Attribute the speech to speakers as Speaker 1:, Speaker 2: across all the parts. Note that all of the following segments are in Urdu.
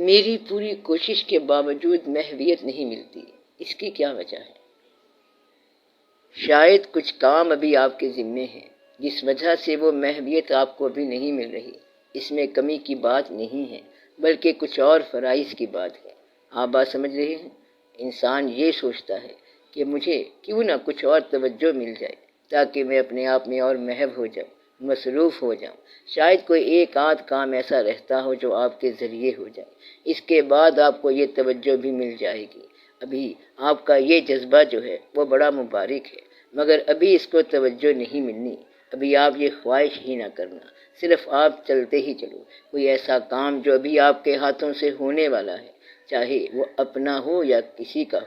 Speaker 1: میری پوری کوشش کے باوجود محویت نہیں ملتی، اس کی کیا وجہ ہے؟ شاید کچھ کام ابھی آپ کے ذمے ہیں جس وجہ سے وہ محویت آپ کو ابھی نہیں مل رہی۔ اس میں کمی کی بات نہیں ہے بلکہ کچھ اور فرائض کی بات ہے۔ آپ بات سمجھ رہے ہیں؟ انسان یہ سوچتا ہے کہ مجھے کیوں نہ کچھ اور توجہ مل جائے تاکہ میں اپنے آپ میں اور محو ہو جاؤں، مصروف ہو جاؤں۔ شاید کوئی ایک آدھ کام ایسا رہتا ہو جو آپ کے ذریعے ہو جائے، اس کے بعد آپ کو یہ توجہ بھی مل جائے گی۔ ابھی آپ کا یہ جذبہ جو ہے وہ بڑا مبارک ہے، مگر ابھی اس کو توجہ نہیں ملنی۔ ابھی آپ یہ خواہش ہی نہ کرنا، صرف آپ چلتے ہی چلو۔ کوئی ایسا کام جو ابھی آپ کے ہاتھوں سے ہونے والا ہے، چاہے وہ اپنا ہو یا کسی کا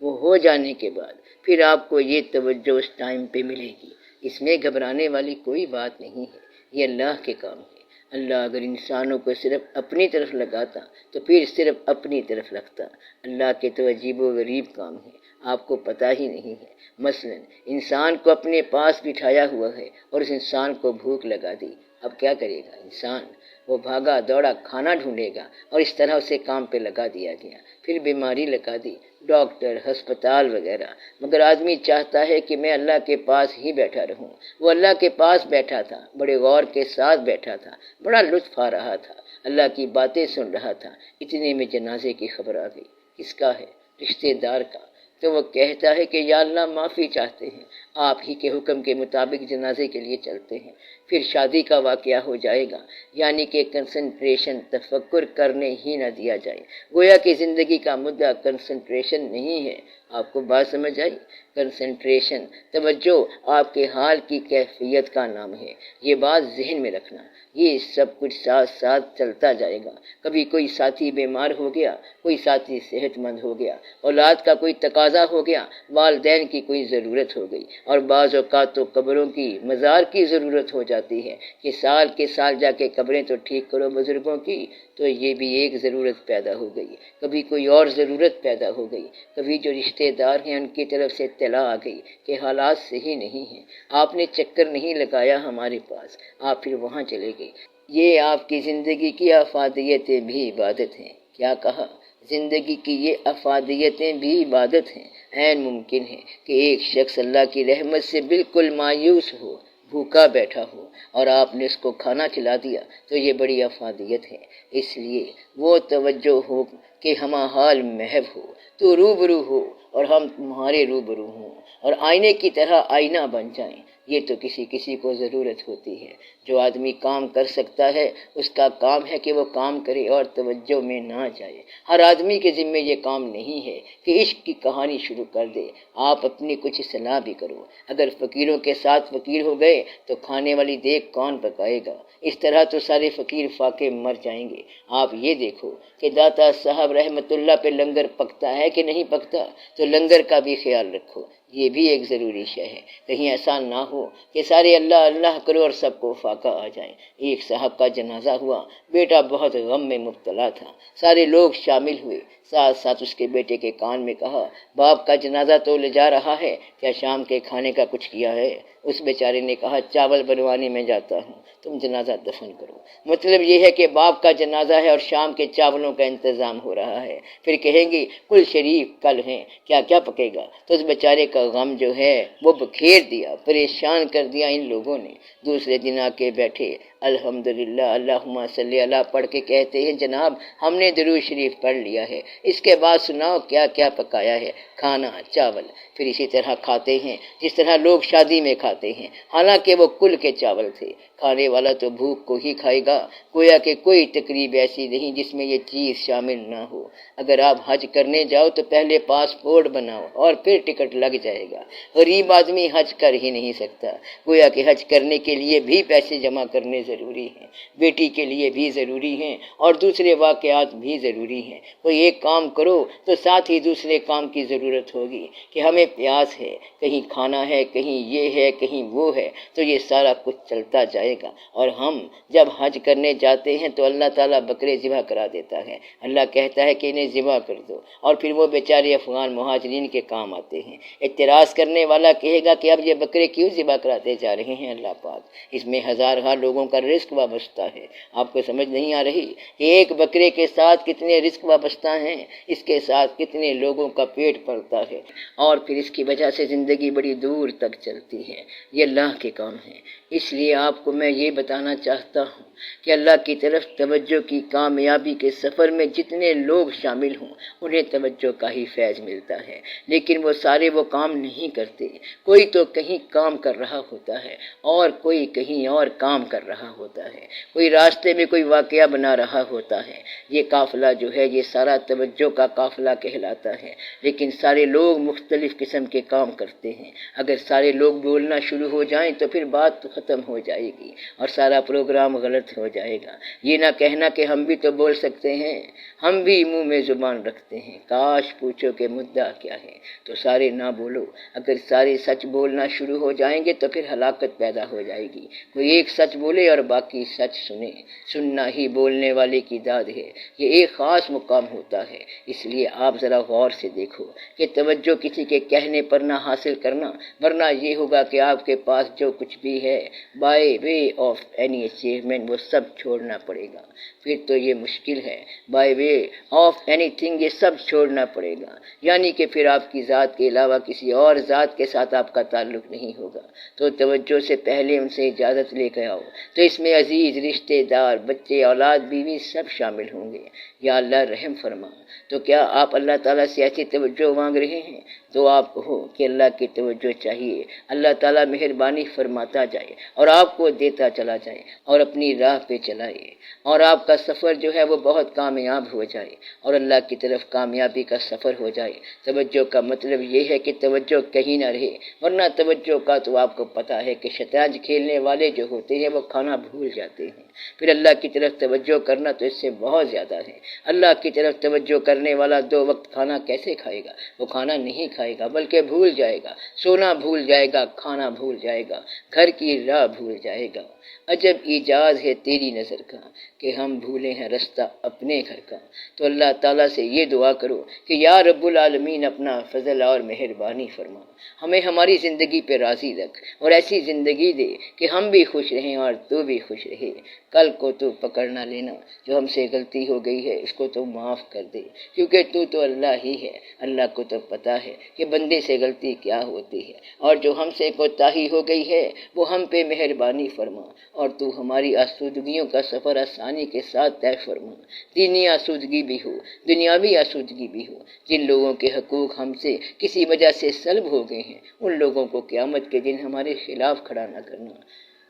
Speaker 1: وہ ہو جانے کے بعد پھر آپ کو یہ توجہ اس ٹائم پہ ملے گی۔ اس میں گھبرانے والی کوئی بات نہیں ہے، یہ اللہ کے کام ہے۔ اللہ اگر انسانوں کو صرف اپنی طرف لگاتا تو پھر صرف اپنی طرف رکھتا۔ اللہ کے تو عجیب و غریب کام ہے، آپ کو پتہ ہی نہیں ہے۔ مثلا انسان کو اپنے پاس بٹھایا ہوا ہے اور اس انسان کو بھوک لگا دی، اب کیا کرے گا انسان؟ وہ بھاگا دوڑا کھانا ڈھونڈے گا، اور اس طرح اسے کام پہ لگا دیا گیا۔ پھر بیماری لگا دی، ڈاکٹر، ہسپتال وغیرہ۔ مگر آدمی چاہتا ہے کہ میں اللہ کے پاس ہی بیٹھا رہوں۔ وہ اللہ کے پاس بیٹھا تھا، بڑے غور کے ساتھ بیٹھا تھا، بڑا لطف آ رہا تھا، اللہ کی باتیں سن رہا تھا۔ اتنے میں جنازے کی خبر آ گئی۔ کس کا ہے؟ رشتہ دار کا۔ تو وہ کہتا ہے کہ یا اللہ معافی چاہتے ہیں، آپ ہی کے حکم کے مطابق جنازے کے لیے چلتے ہیں۔ پھر شادی کا واقعہ ہو جائے گا، یعنی کہ کنسنٹریشن، تفکر کرنے ہی نہ دیا جائے۔ گویا کہ زندگی کا مدعا کنسنٹریشن نہیں ہے۔ آپ کو بات سمجھ آئی؟ کنسنٹریشن، توجہ، آپ کے حال کی کیفیت کا نام ہے۔ یہ بات ذہن میں رکھنا۔ یہ سب کچھ ساتھ ساتھ چلتا جائے گا۔ کبھی کوئی ساتھی بیمار ہو گیا، کوئی ساتھی صحت مند ہو گیا، اولاد کا کوئی تقاضا ہو گیا، والدین کی کوئی ضرورت ہو گئی، اور بعض اوقات تو قبروں کی، مزار کی ضرورت ہو جاتی ہے کہ سال کے سال جا کے قبریں تو ٹھیک کرو بزرگوں کی۔ تو یہ بھی ایک ضرورت پیدا ہو گئی۔ کبھی کوئی اور ضرورت پیدا ہو گئی، کبھی جو رشتہ دار ہیں ان کی طرف سے اطلاع آ گئی کہ حالات صحیح نہیں ہیں، آپ نے چکر نہیں لگایا ہمارے پاس، آپ پھر وہاں چلے گئے۔ یہ آپ کی زندگی کی افادیتیں بھی عبادت ہیں۔ کیا کہا؟ زندگی کی یہ افادیتیں بھی عبادت ہیں۔ عین ممکن ہے کہ ایک شخص اللہ کی رحمت سے بالکل مایوس ہو، بھوکا بیٹھا ہو، اور آپ نے اس کو کھانا کھلا دیا، تو یہ بڑی افادیت ہے۔ اس لیے وہ توجہ ہو کہ ہمہ حال محو ہو، تو روبرو ہو اور ہم تمہارے روبرو ہوں، اور آئینے کی طرح آئینہ بن جائیں۔ یہ تو کسی کو ضرورت ہوتی ہے۔ جو آدمی کام کر سکتا ہے اس کا کام ہے کہ وہ کام کرے اور توجہ میں نہ جائے۔ ہر آدمی کے ذمے یہ کام نہیں ہے کہ عشق کی کہانی شروع کر دے۔ آپ اپنی کچھ اصلاح بھی کرو۔ اگر فقیروں کے ساتھ فقیر ہو گئے تو کھانے والی دیگ کون پکائے گا؟ اس طرح تو سارے فقیر فاقے مر جائیں گے۔ آپ یہ دیکھو کہ داتا صاحب رحمت اللہ پہ لنگر پکتا ہے کہ نہیں پکتا، تو لنگر کا بھی خیال رکھو، یہ بھی ایک ضروری شے ہے۔ کہیں ایسا نہ ہو کہ سارے اللہ اللہ کرو اور سب کو فاقہ آ جائے۔ ایک صاحب کا جنازہ ہوا، بیٹا بہت غم میں مبتلا تھا، سارے لوگ شامل ہوئے، ساتھ ساتھ اس کے بیٹے کے کان میں کہا، باپ کا جنازہ تو لے جا رہا ہے، کیا شام کے کھانے کا کچھ کیا ہے؟ اس بیچارے نے کہا، چاول بنوانے میں جاتا ہوں، تم جنازہ دفن کرو۔ مطلب یہ ہے کہ باپ کا جنازہ ہے اور شام کے چاولوں کا انتظام ہو رہا ہے۔ پھر کہیں گی کل شریف کل ہیں، کیا کیا پکے گا؟ تو اس بیچارے کا غم جو ہے وہ بکھیر دیا، پریشان کر دیا ان لوگوں نے۔ دوسرے دن آ کے بیٹھے، الحمدللہ اللہم صلی اللہ پڑھ کے کہتے ہیں، جناب ہم نے درود شریف پڑھ لیا ہے، اس کے بعد سناؤ کیا کیا پکایا ہے؟ کھانا، چاول۔ پھر اسی طرح کھاتے ہیں جس طرح لوگ شادی میں کھاتے ہیں، حالانکہ وہ کل کے چاول تھے۔ کھانے والا تو بھوک کو ہی کھائے گا۔ گویا کہ کوئی تقریب ایسی نہیں جس میں یہ چیز شامل نہ ہو۔ اگر آپ حج کرنے جاؤ تو پہلے پاسپورٹ بناؤ اور پھر ٹکٹ لگ جائے گا۔ غریب آدمی حج کر ہی نہیں سکتا۔ گویا کہ حج کرنے کے لیے بھی پیسے جمع کرنے ضروری ہیں، بیٹی کے لیے بھی ضروری ہیں، اور دوسرے واقعات بھی ضروری ہیں۔ کوئی ایک کام کرو تو ساتھ ہی دوسرے کام کی ضرورت ہوگی کہ ہمیں پیاس ہے، کہیں کھانا ہے، کہیں یہ ہے، کہیں وہ ہے، تو یہ سارا کچھ چلتا جائے گا۔ اور ہم جب حج کرنے جاتے ہیں تو اللہ تعالیٰ بکرے ذبح کرا دیتا ہے۔ اللہ کہتا ہے کہ انہیں ذبح کر دو، اور پھر وہ بیچارے افغان مہاجرین کے کام آتے ہیں۔ اعتراض کرنے والا کہے گا کہ اب یہ بکرے کیوں ذبح کراتے جا رہے ہیں اللہ پاک؟ اس میں ہزارہا لوگوں کا رزق وابستہ ہے۔ آپ کو سمجھ نہیں آ رہی کہ ایک بکرے کے ساتھ کتنے رزق وابستہ ہیں، اس کے ساتھ کتنے لوگوں کا پیٹ پلتا ہے، اور پھر اس کی وجہ سے زندگی بڑی دور تک چلتی ہے۔ یہ اللہ کے کام ہے۔ اس لیے آپ کو میں یہ بتانا چاہتا ہوں کہ اللہ کی طرف توجہ کی کامیابی کے سفر میں جتنے لوگ شامل ہوں انہیں توجہ کا ہی فیض ملتا ہے، لیکن وہ سارے وہ کام نہیں کرتے۔ کوئی تو کہیں کام کر رہا ہوتا ہے اور کوئی کہیں اور کام کر رہا ہوتا ہے، کوئی راستے میں کوئی واقعہ بنا رہا ہوتا ہے۔ یہ قافلہ جو ہے یہ سارا توجہ کا قافلہ کہلاتا ہے، لیکن سارے لوگ مختلف قسم کے کام کرتے ہیں۔ اگر سارے لوگ بولنا شروع ہو جائیں تو پھر بات تو ختم ہو جائے گی اور سارا پروگرام غلط ہو جائے گا۔ یہ نہ کہنا کہ ہم بھی تو بول سکتے ہیں، ہم بھی منہ میں زبان رکھتے ہیں، کاش پوچھو کہ مدعا کیا ہے تو سارے نہ بولو۔ اگر سارے سچ بولنا شروع ہو جائیں گے تو پھر ہلاکت پیدا ہو جائے گی۔ کوئی ایک سچ بولے اور باقی سچ سنے، سننا ہی بولنے والے کی داد ہے۔ یہ ایک خاص مقام ہوتا ہے۔ اس لیے آپ ذرا غور سے دیکھو کہ توجہ کسی کے کہنے پر نہ حاصل کرنا، ورنہ یہ ہوگا کہ آپ کے پاس جو کچھ بھی ہے by way of any achievement وہ سب چھوڑنا پڑے گا۔ پھر تو یہ مشکل ہے، by way of any thing یہ سب چھوڑنا پڑے گا، یعنی کہ پھر آپ کی ذات کے علاوہ کسی اور ذات کے ساتھ آپ کا تعلق نہیں ہوگا۔ تو توجہ سے پہلے ان سے اجازت لے کے آؤ، تو اس میں عزیز رشتے دار، بچے، اولاد، بیوی سب شامل ہوں گے۔ یا اللہ رحم فرما۔ تو کیا آپ اللہ تعالیٰ سے ایسی توجہ مانگ رہے ہیں؟ تو آپ کہو کہ اللہ کی توجہ چاہیے، اللہ تعالیٰ مہربانی فرماتا جائے اور آپ کو دیتا چلا جائے اور اپنی راہ پہ چلائے، اور آپ کا سفر جو ہے وہ بہت کامیاب ہو جائے اور اللہ کی طرف کامیابی کا سفر ہو جائے۔ توجہ کا مطلب یہ ہے کہ توجہ کہیں نہ رہے، ورنہ توجہ کا تو آپ کو پتہ ہے کہ شطرنج کھیلنے والے جو ہوتے ہیں وہ کھانا بھول جاتے ہیں۔ پھر اللہ کی طرف توجہ کرنا تو اس سے بہت زیادہ ہے۔ اللہ کی طرف توجہ کرنے والا 2 وقت کھانا کیسے کھائے گا؟ وہ کھانا نہیں کھائے گا بلکہ بھول جائے گا، سونا بھول جائے گا، کھانا بھول جائے گا، گھر کی راہ بھول جائے گا۔ عجب ایجاز ہے تیری نظر کا کہ ہم بھولے ہیں رستہ اپنے گھر کا۔ تو اللہ تعالیٰ سے یہ دعا کرو کہ یا رب العالمین اپنا فضل اور مہربانی فرما، ہمیں ہماری زندگی پہ راضی رکھ اور ایسی زندگی دے کہ ہم بھی خوش رہیں اور تو بھی خوش رہے۔ کل کو تو پکڑ نہ لینا، جو ہم سے غلطی ہو گئی ہے اس کو تو معاف کر دے، کیونکہ تو اللہ ہی ہے۔ اللہ کو تو پتہ ہے کہ بندے سے غلطی کیا ہوتی ہے، اور جو ہم سے کوتاہی ہو گئی ہے وہ ہم پہ مہربانی فرما، اور تو ہماری آسودگیوں کا سفر آسانی کے ساتھ طے فرما۔ دینی آسودگی بھی ہو، دنیاوی آسودگی بھی ہو۔ جن لوگوں کے حقوق ہم سے کسی وجہ سے سلب ہو گئے ہیں ان لوگوں کو قیامت کے دن ہمارے خلاف کھڑا نہ کرنا۔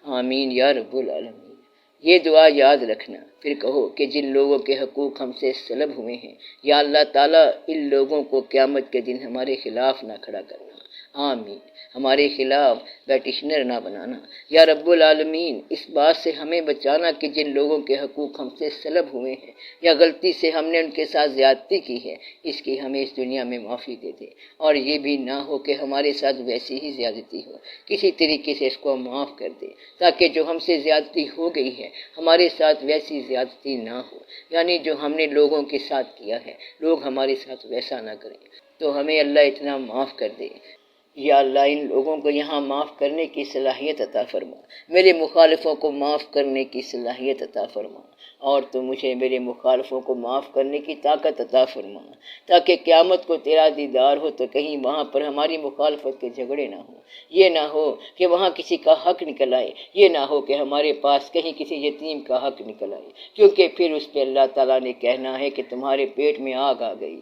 Speaker 1: آمین یا رب العالمین۔ یہ دعا یاد رکھنا، پھر کہو کہ جن لوگوں کے حقوق ہم سے سلب ہوئے ہیں یا اللہ تعالیٰ ان لوگوں کو قیامت کے دن ہمارے خلاف نہ کھڑا کرنا۔ آمین۔ ہمارے خلاف پیٹیشنر نہ بنانا۔ یا رب العالمین اس بات سے ہمیں بچانا کہ جن لوگوں کے حقوق ہم سے سلب ہوئے ہیں یا غلطی سے ہم نے ان کے ساتھ زیادتی کی ہے اس کی ہمیں اس دنیا میں معافی دے دے، اور یہ بھی نہ ہو کہ ہمارے ساتھ ویسی ہی زیادتی ہو، کسی طریقے سے اس کو معاف کر دے تاکہ جو ہم سے زیادتی ہو گئی ہے ہمارے ساتھ ویسی زیادتی نہ ہو، یعنی جو ہم نے لوگوں کے ساتھ کیا ہے لوگ ہمارے ساتھ ویسا نہ کریں۔ تو ہمیں اللہ اتنا معاف کر دے۔ یا اللہ ان لوگوں کو یہاں معاف کرنے کی صلاحیت عطا فرما، میرے مخالفوں کو معاف کرنے کی صلاحیت عطا فرما، اور تو مجھے میرے مخالفوں کو معاف کرنے کی طاقت عطا فرما، تاکہ قیامت کو تیرا دیدار ہو تو کہیں وہاں پر ہماری مخالفت کے جھگڑے نہ ہوں، یہ نہ ہو کہ وہاں کسی کا حق نکل آئے، یہ نہ ہو کہ ہمارے پاس کہیں کسی یتیم کا حق نکل آئے، کیونکہ پھر اس پہ اللہ تعالیٰ نے کہنا ہے کہ تمہارے پیٹ میں آگ آ گئی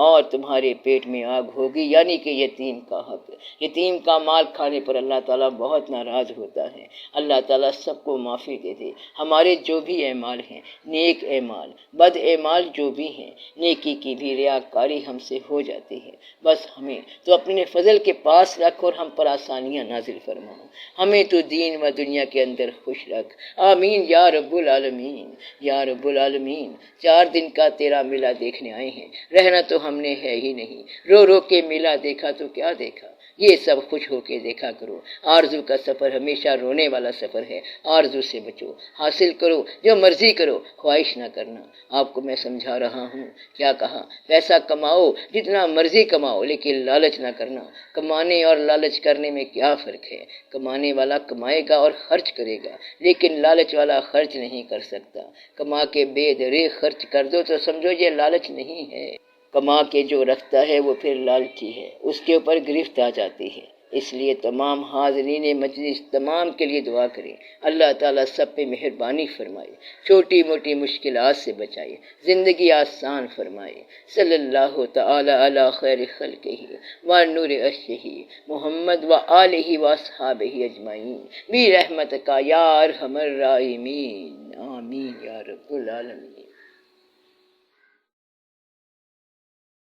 Speaker 1: اور تمہارے پیٹ میں آگ ہوگی، یعنی کہ یتیم کا حق، یتیم کا مال کھانے پر اللہ تعالیٰ بہت ناراض ہوتا ہے۔ اللہ تعالیٰ سب کو معافی دے دے۔ ہمارے جو بھی اعمال ہیں، نیک اعمال، بد اعمال جو بھی ہیں، نیکی کی بھی ریاکاری ہم سے ہو جاتی ہے، بس ہمیں تو اپنے فضل کے پاس رکھ اور ہم پر آسانیاں نازل فرما، ہمیں تو دین و دنیا کے اندر خوش رکھ۔ آمین یا رب العالمین۔ یا رب العالمین 4 دن کا تیرا میلہ دیکھنے آئے ہیں، رہنا تو ہم نے ہے ہی نہیں، رو رو کے میلہ دیکھا تو کیا دیکھا، یہ سب خوش ہو کے دیکھا کرو۔ آرزو کا سفر ہمیشہ رونے والا سفر ہے، آرزو سے بچو، حاصل کرو جو مرضی کرو، خواہش نہ کرنا۔ آپ کو میں سمجھا رہا ہوں، کیا کہا؟ پیسہ کماؤ جتنا مرضی کماؤ لیکن لالچ نہ کرنا۔ کمانے اور لالچ کرنے میں کیا فرق ہے؟ کمانے والا کمائے گا اور خرچ کرے گا، لیکن لالچ والا خرچ نہیں کر سکتا۔ کما کے بے دریغ خرچ کر دو تو سمجھو یہ لالچ نہیں ہے۔ کما کے جو رکھتا ہے وہ پھر لالچی ہے، اس کے اوپر گرفت آ جاتی ہے۔ اس لیے تمام حاضرین مجلس تمام کے لیے دعا کریں، اللہ تعالیٰ سب پہ مہربانی فرمائے، چھوٹی موٹی مشکلات سے بچائے، زندگی آسان فرمائے۔ صلی اللہ تعالی علی خیر خلقہ و نور عرشہ محمد و آلہ و اصحابہ اجمعین برحمتک یا ارحم الراحمین، آمین یا رب العالمین۔